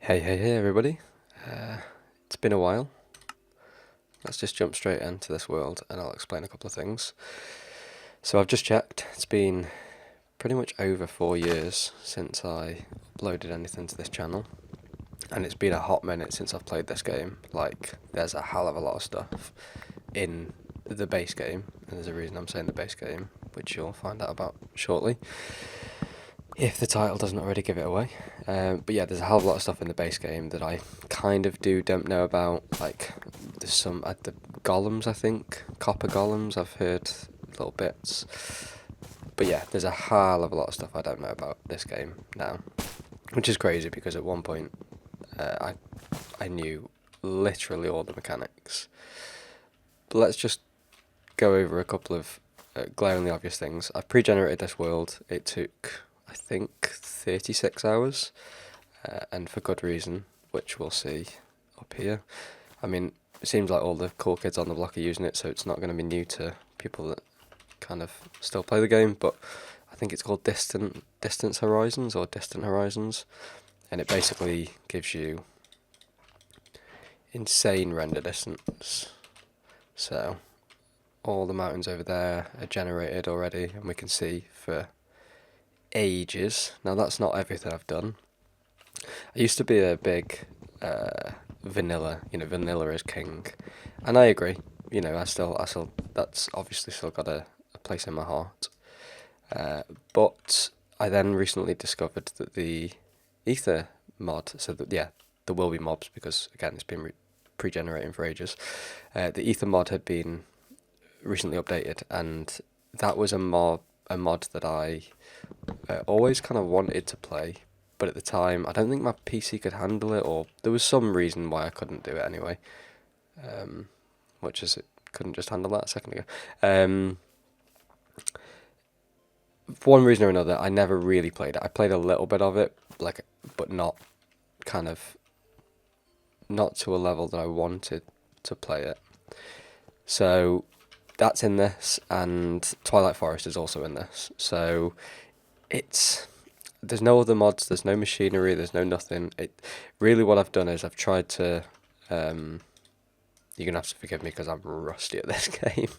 Hey everybody. It's been a while. Let's just jump straight into this world and I'll explain a couple of things. So I've just checked. It's been pretty much over 4 years since I uploaded anything to this channel. And it's been a hot minute since I've played this game. Like, there's a hell of a lot of stuff in the base game. And there's a reason I'm saying the base game, which you'll find out about shortly, if the title doesn't already give it away. But yeah, there's a hell of a lot of stuff in the base game that I kind of don't know about. Like, there's some the golems, I think, copper golems. I've heard little bits. But yeah, there's a hell of a lot of stuff I don't know about this game now, which is crazy because at one point I knew literally all the mechanics. But let's just go over a couple of glaringly obvious things. I pre-generated this world. It took, I think, 36 hours, and for good reason, which we'll see up here. I mean, it seems like all the cool kids on the block are using it, so it's not going to be new to people that kind of still play the game, but I think it's called Distance Horizons or Distant Horizons, and it basically gives you insane render distance. So all the mountains over there are generated already, and we can see for ages. Now that's not everything I've done. I used to be a big vanilla, vanilla is king, and I agree. I still, that's obviously still got a place in my heart. But I then recently discovered that the Aether mod, so that there will be mobs because again it's been pre-generating for ages. The Aether mod had been recently updated, and that was a mod that I always kind of wanted to play, but at the time I don't think my PC could handle it, or there was some reason why I couldn't do it anyway, which is it couldn't just handle that a second ago. For one reason or another, I never really played it. I played a little bit of it, but not to a level that I wanted to play it. So that's in this, and Twilight Forest is also in this. So there's no other mods, there's no machinery, there's no nothing. Really what I've done is I've tried to, you're gonna have to forgive me because I'm rusty at this game.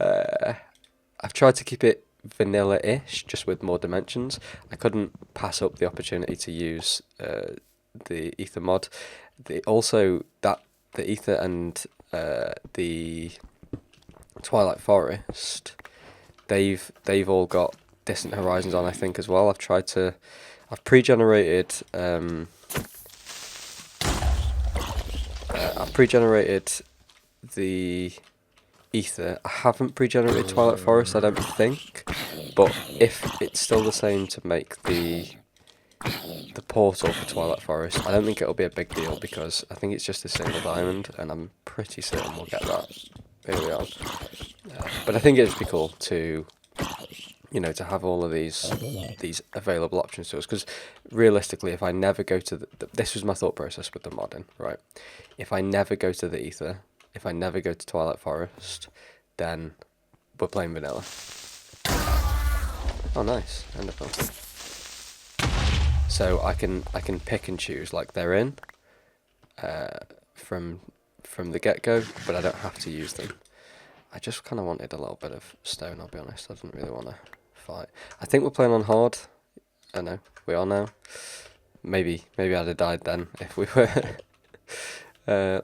I've tried to keep it vanilla-ish, just with more dimensions. I couldn't pass up the opportunity to use the Aether mod. The Aether and the Twilight Forest, they've all got Distant Horizons on, I think, as well. I've pre-generated the Aether. I haven't pre-generated Twilight Forest, I don't think, but if it's still the same to make the portal for Twilight Forest, I don't think it'll be a big deal because I think it's just a single diamond, and I'm pretty certain we'll get that early on. But I think it'd be cool to to have all of these available options to us, because realistically, if I never go to this was my thought process with the modding, right? If I never go to the Aether, if I never go to Twilight Forest, then we're playing vanilla. Oh, nice. End of them. So I can pick and choose, like they're in from the get-go, but I don't have to use them. I just kind of wanted a little bit of stone, I'll be honest. I didn't really want to fight. I think we're playing on hard. I know, we are now. Maybe I'd have died then if we were.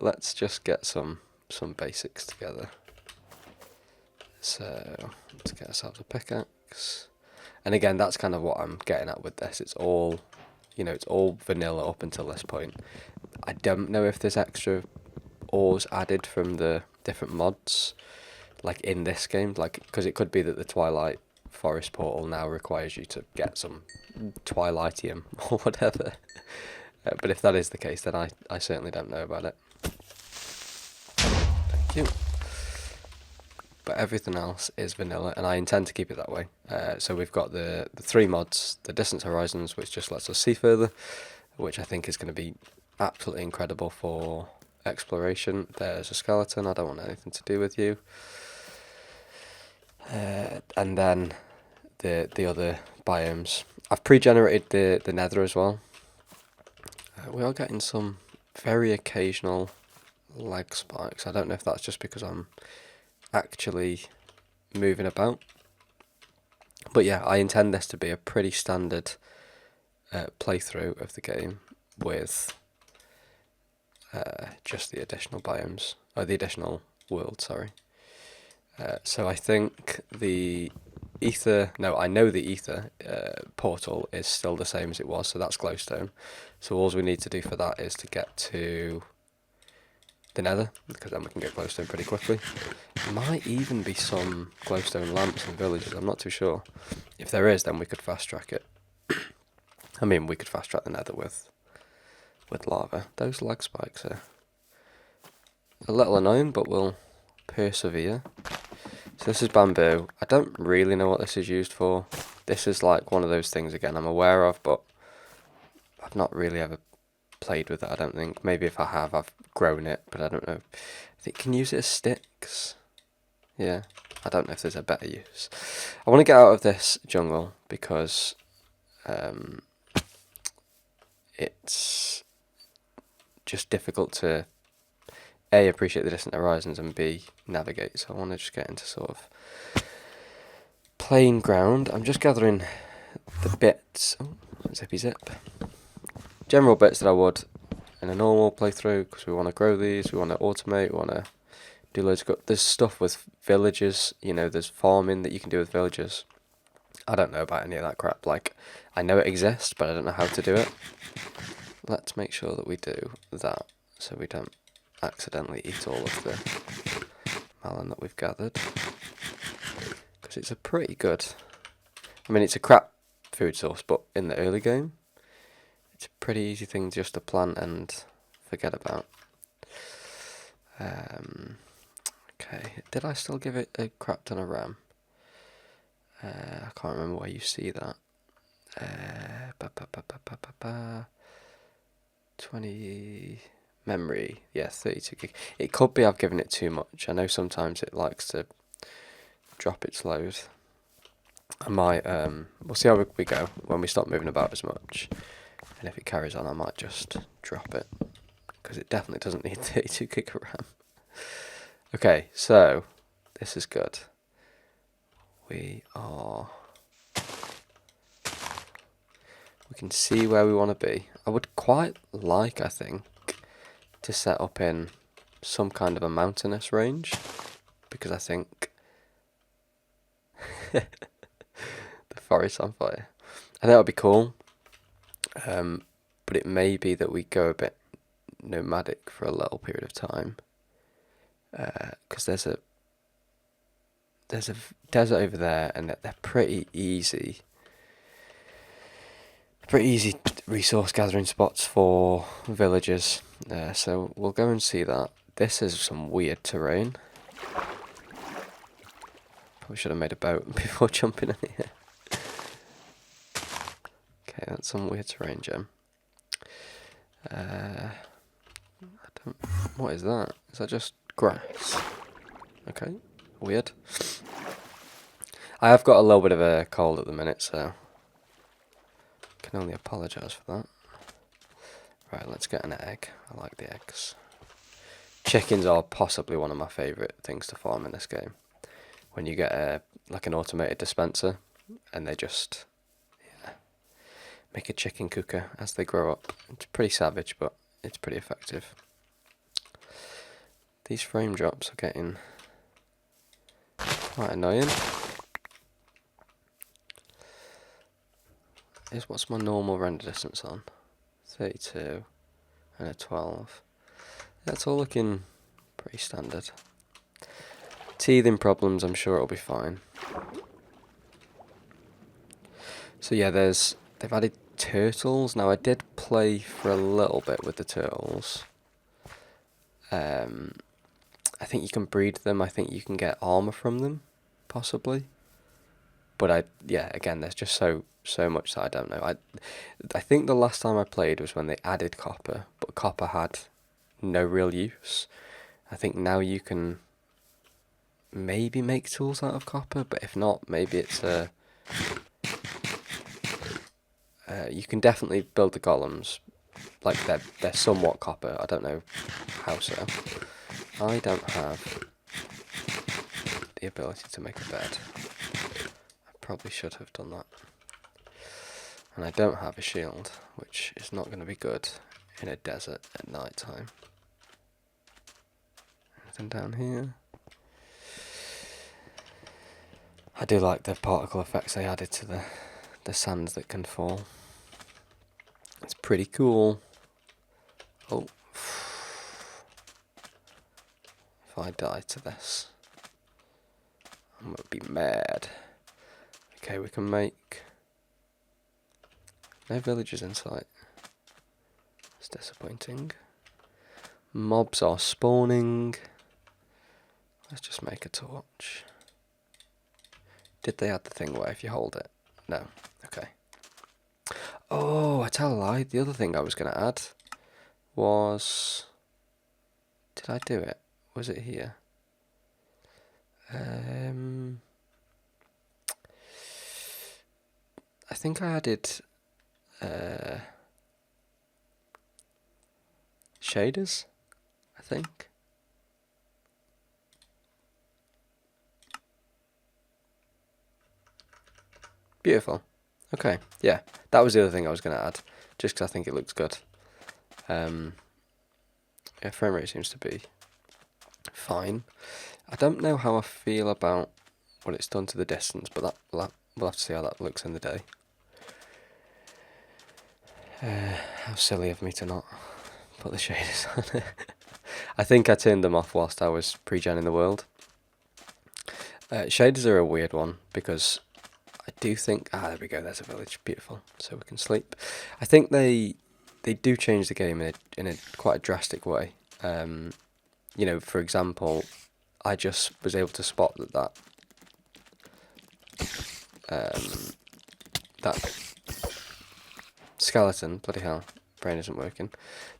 Let's just get some basics together. So let's get ourselves a pickaxe. And again, that's kind of what I'm getting at with this. It's all, it's all vanilla up until this point. I don't know if there's extra ores added from the different mods, like in this game, because it could be that the Twilight Forest portal now requires you to get some Twilightium or whatever. But if that is the case, then I certainly don't know about it. Thank you. But everything else is vanilla, and I intend to keep it that way. So we've got the 3 mods, the Distance Horizons, which just lets us see further, which I think is going to be absolutely incredible for exploration. There's a skeleton, I don't want anything to do with you. And then the other biomes. I've pre-generated the Nether as well. We are getting some very occasional lag spikes. I don't know if that's just because I'm actually moving about. But yeah, I intend this to be a pretty standard playthrough of the game with just the additional biomes, or the additional world, sorry. So I think the Aether, no, I know the Aether portal is still the same as it was, so that's glowstone. So all we need to do for that is to get to the nether, because then we can get glowstone pretty quickly. There might even be some glowstone lamps in villages, I'm not too sure. If there is, then we could fast track it. I mean, we could fast track the nether with lava. Those lag spikes are a little annoying, but we'll persevere. So this is bamboo. I don't really know what this is used for. This is like one of those things, again, I'm aware of, but I've not really ever played with it, I don't think. Maybe if I have, I've grown it, but I don't know. I think you can use it as sticks. Yeah, I don't know if there's a better use. I want to get out of this jungle because it's just difficult to A, appreciate the distant horizons, and B, navigate. So I want to just get into sort of plain ground. I'm just gathering the bits, zippy zip, general bits that I would in a normal playthrough, because we want to grow these, we want to automate, we want to do loads of there's stuff with villages, you know, there's farming that you can do with villages. I don't know about any of that crap. Like, I know it exists, but I don't know how to do it. Let's make sure that we do that, so we don't accidentally eat all of the melon that we've gathered. Because it's a pretty good... I mean, it's a crap food source, but in the early game, it's a pretty easy thing just to plant and forget about. Okay, did I still give it a crap ton of RAM? I can't remember where you see that. 20 memory, yeah, 32 gig. It could be I've given it too much. I know sometimes it likes to drop its load. I might, we'll see how we go when we stop moving about as much. And if it carries on, I might just drop it, because it definitely doesn't need 32 gig of RAM. Okay, so this is good. We can see where we want to be. I would quite like, I think, to set up in some kind of a mountainous range, because I think the forest on fire. I think that would be cool. But it may be that we go a bit nomadic for a little period of time, because there's a desert over there, and they're pretty easy resource gathering spots for villagers. So we'll go and see that. This is some weird terrain. Probably should have made a boat before jumping in here. Okay, that's some weird terrain, Gem. What is that? Is that just grass? Okay, weird. I have got a little bit of a cold at the minute, so can only apologise for that. Right, let's get an egg. I like the eggs. Chickens are possibly one of my favourite things to farm in this game. When you get like an automated dispenser, and they just make a chicken cooker as they grow up. It's pretty savage, but it's pretty effective. These frame drops are getting quite annoying. What's my normal render distance on? 32 and a 12. That's all looking pretty standard. Teething problems, I'm sure it'll be fine. So yeah, they've added turtles. Now I did play for a little bit with the turtles. I think you can breed them. I think you can get armor from them, possibly. But again, there's just so much that I don't know. I think the last time I played was when they added copper, but copper had no real use. I think now you can maybe make tools out of copper, but if not, maybe it's you can definitely build the golems like they're somewhat copper. I don't know how so. I don't have the ability to make a bed. I probably should have done that. And I don't have a shield, which is not going to be good in a desert at night time. Anything down here? I do like the particle effects they added to the sands that can fall. It's pretty cool. Oh. If I die to this, I'm going to be mad. Okay, we can make... No villagers in sight. It's disappointing. Mobs are spawning. Let's just make a torch. Did they add the thing where if you hold it? No. Okay. Oh, I tell a lie. The other thing I was going to add was... Did I do it? Was it here? I think I added shaders, I think. Beautiful. Okay, yeah, that was the other thing I was going to add, just because I think it looks good. Yeah, frame rate seems to be fine. I don't know how I feel about what it's done to the distance, but we'll have to see how that looks in the day. How silly of me to not put the shaders on it. I think I turned them off whilst I was pre-genning the world. Shaders are a weird one, because I do think... there we go, there's a village, beautiful, so we can sleep. I think they do change the game in a quite a drastic way. You know, for example, I just was able to spot that skeleton, bloody hell, brain isn't working.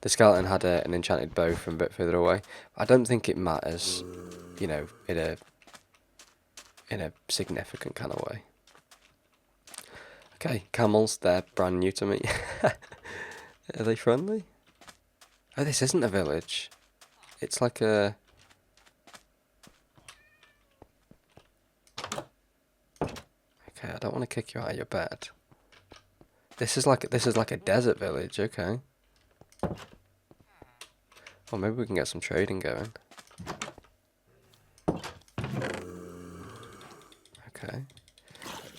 The skeleton had an enchanted bow from a bit further away. I don't think it matters, you know, in a significant kind of way. Okay, camels, they're brand new to me. Are they friendly? Oh, this isn't a village. It's like a... Okay, I don't want to kick you out of your bed. This is like a desert village, okay. Well, maybe we can get some trading going. Okay.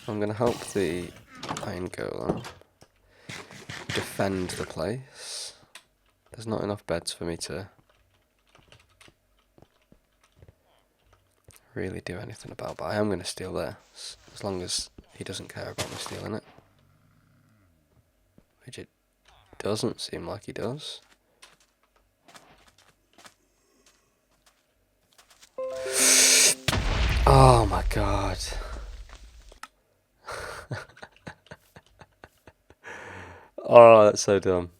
I'm going to help the iron golem defend the place. There's not enough beds for me to really do anything about, but I am going to steal this, as long as he doesn't care about me stealing it. Which it doesn't seem like he does. Oh my god. Oh, that's so dumb.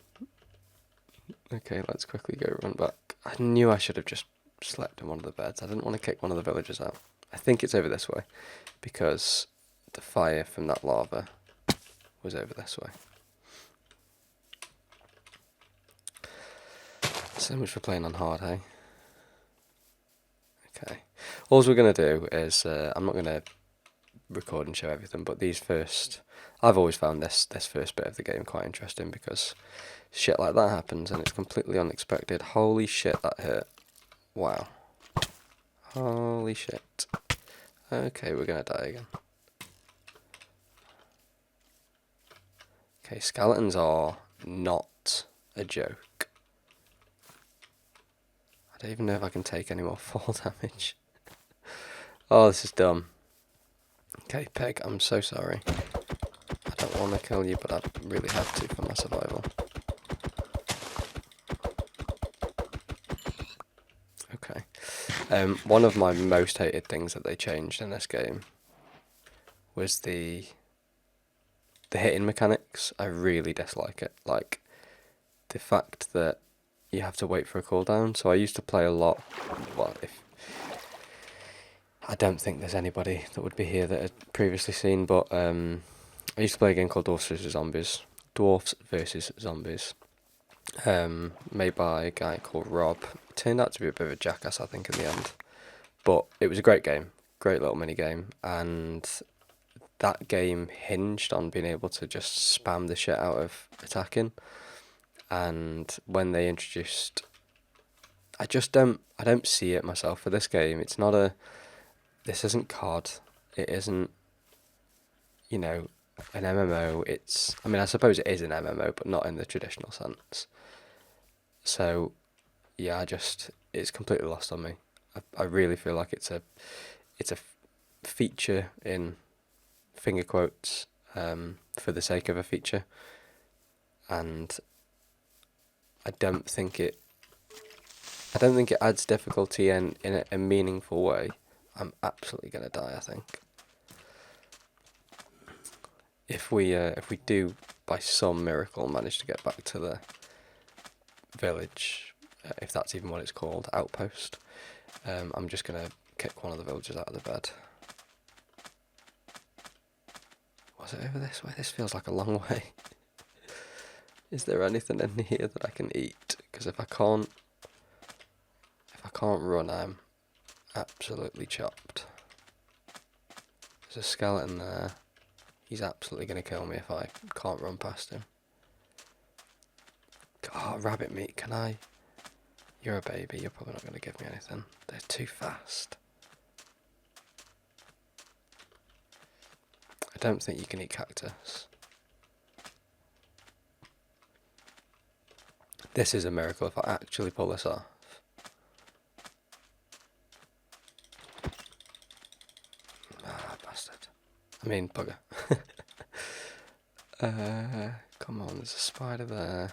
Okay, let's quickly go run back. I knew I should have just slept in one of the beds. I didn't want to kick one of the villagers out. I think it's over this way, because the fire from that lava was over this way. So much for playing on hard, hey? Okay. All we're going to do is, I'm not going to record and show everything, but these first... I've always found this first bit of the game quite interesting, because shit like that happens and it's completely unexpected. Holy shit, that hurt. Wow. Holy shit. Okay, we're going to die again. Okay, skeletons are not a joke. I don't even know if I can take any more fall damage. Oh, this is dumb. Okay, Peg, I'm so sorry. I don't want to kill you, but I really have to for my survival. Okay. One of my most hated things that they changed in this game was the hitting mechanics. I really dislike it. Like, the fact that you have to wait for a cooldown. So I used to play a lot. Well, I don't think there's anybody that would be here that had previously seen, but I used to play a game called Dwarfs vs Zombies. Dwarfs vs Zombies. made by a guy called Rob. It turned out to be a bit of a jackass, I think, in the end. But it was a great game, great little mini game, and that game hinged on being able to just spam the shit out of attacking. And when they introduced, I don't see it myself for this game. It's not this isn't COD. It isn't, you know, an MMO. I mean, I suppose it is an MMO, but not in the traditional sense. So, yeah, it's completely lost on me. I really feel like it's a feature in finger quotes, for the sake of a feature, and I don't think it adds difficulty in a meaningful way. I'm absolutely gonna die, I think. If we do by some miracle manage to get back to the village, if that's even what it's called, outpost, I'm just gonna kick one of the villagers out of the bed. Was it over this way? This feels like a long way. Is there anything in here that I can eat? Because if I can't run, I'm absolutely chopped. There's a skeleton there. He's absolutely going to kill me if I can't run past him. God, rabbit meat, can I? You're a baby, you're probably not going to give me anything. They're too fast. I don't think you can eat cactus. This is a miracle if I actually pull this off. Ah, bastard. I mean, bugger. Come on, there's a spider there.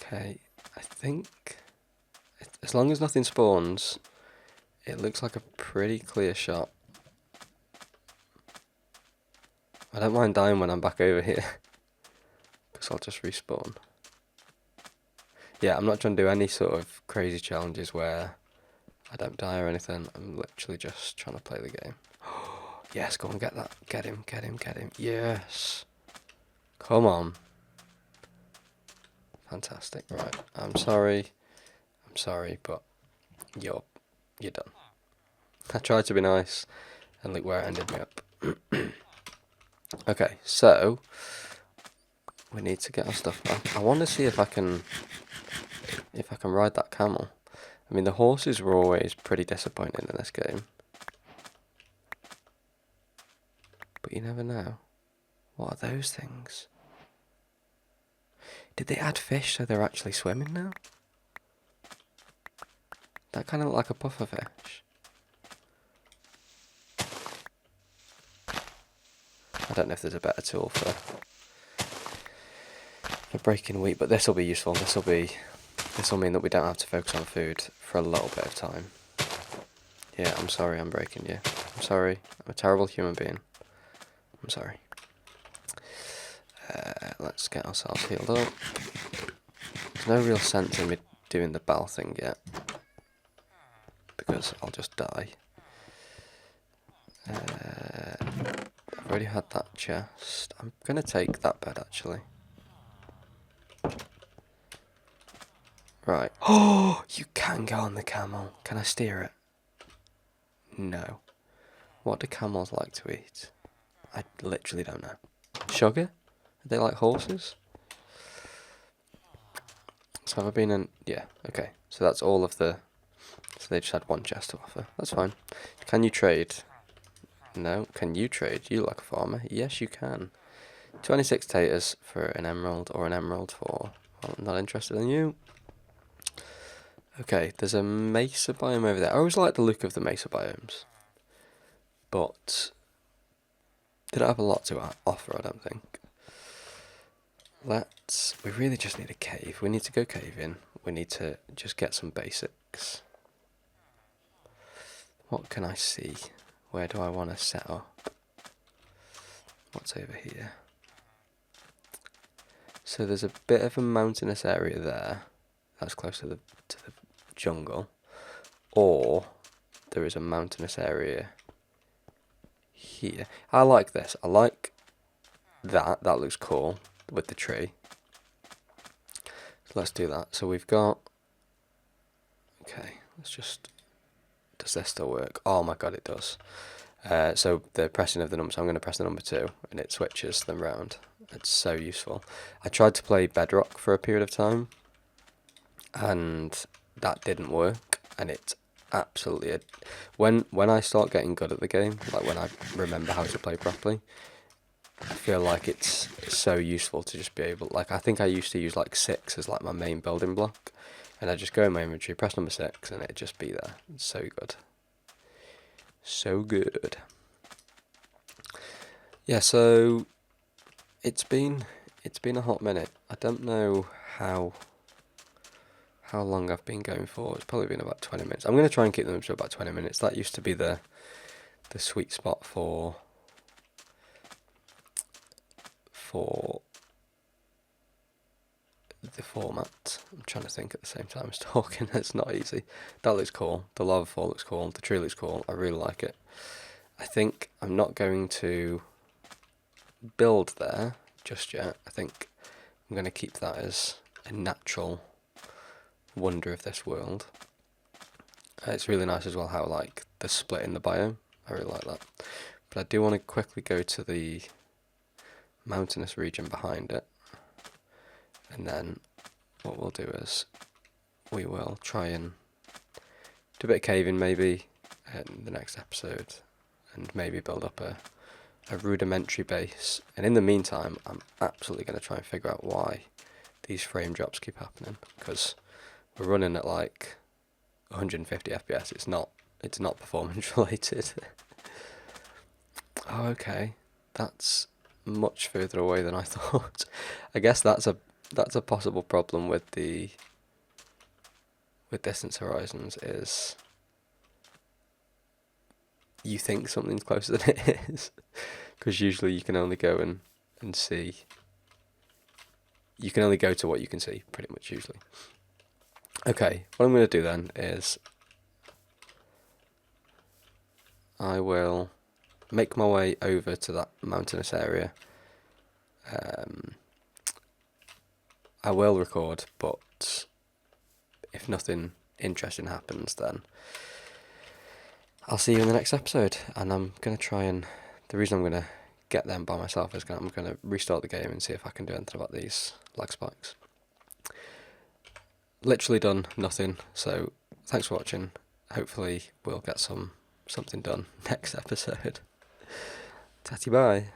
Okay, I think as long as nothing spawns, it looks like a pretty clear shot. I don't mind dying when I'm back over here, because I'll just respawn. Yeah, I'm not trying to do any sort of crazy challenges where I don't die or anything. I'm literally just trying to play the game. Yes, go and get that. Get him, get him, get him. Yes. Come on. Fantastic. Right. I'm sorry, but you're done. I tried to be nice, and look where it ended me up. Okay, so we need to get our stuff back. I want to see if I can ride that camel. I mean, the horses were always pretty disappointing in this game, but you never know. What are those things? Did they add fish so they're actually swimming now? That kind of looked like a puffer fish. I don't know if there's a better tool for breaking wheat, but this will be useful. This will mean that we don't have to focus on food for a little bit of time. Yeah, I'm sorry I'm breaking you. I'm sorry. I'm a terrible human being. I'm sorry. Let's get ourselves healed up. There's no real sense in me doing the bell thing yet, because I'll just die. I've already had that chest. I'm going to take that bed, actually. Right. Oh, you can go on the camel. Can I steer it? No. What do camels like to eat? I literally don't know. Sugar? Are they like horses? So have I been in... Yeah, okay. So that's all of the... So they just had one chest to offer. That's fine. Can you trade? No. Can you trade? You look like a farmer. Yes, you can. 26 taters for an emerald, or an emerald for... Well, I'm not interested in you. Okay, there's a mesa biome over there. I always like the look of the mesa biomes, but they don't have a lot to offer, I don't think. We really just need a cave. We need to go caving. We need to just get some basics. What can I see? Where do I want to set up? What's over here? So there's a bit of a mountainous area there. That's close to the jungle. Or there is a mountainous area here. I like this. I like that looks cool with the tree. So let's do that. So we've got, okay, let's just, does this still work? Oh my god, it does. So the pressing of the number, so I'm going to press the number 2 and it switches them round. It's so useful. I tried to play Bedrock for a period of time and that didn't work, and it's absolutely when I start getting good at the game, like when I remember how to play properly, I feel like it's so useful to just be able, like I think I used to use like 6 as like my main building block, and I just go in my inventory, press number 6 and it'd just be there. It's so good. So good. Yeah, so it's been a hot minute. I don't know how long I've been going for. It's probably been about 20 minutes. I'm going to try and keep them to about 20 minutes. That used to be the sweet spot for the format. I'm trying to think at the same time as talking. It's not easy. That looks cool. The lava fall looks cool. The tree looks cool. I really like it. I think I'm not going to build there just yet. I think I'm going to keep that as a natural wonder of this world. It's really nice as well how like the split in the biome. I really like that. But I do want to quickly go to the mountainous region behind it, and then what we'll do is we will try and do a bit of caving maybe in the next episode, and maybe build up a rudimentary base. And in the meantime, I'm absolutely going to try and figure out why these frame drops keep happening, because we're running at like 150 FPS. It's not performance related. Oh, okay, that's much further away than I thought. I guess that's a possible problem with distance horizons, is you think something's closer than it is, because usually you can only go and see. You can only go to what you can see, pretty much usually. Okay, what I'm going to do then is I will make my way over to that mountainous area. I will record, but if nothing interesting happens, then I'll see you in the next episode. And I'm going to try and, the reason I'm going to get them by myself is I'm going to restart the game and see if I can do anything about these lag spikes. Literally done nothing, so thanks for watching. Hopefully we'll get something done next episode. Tatty bye.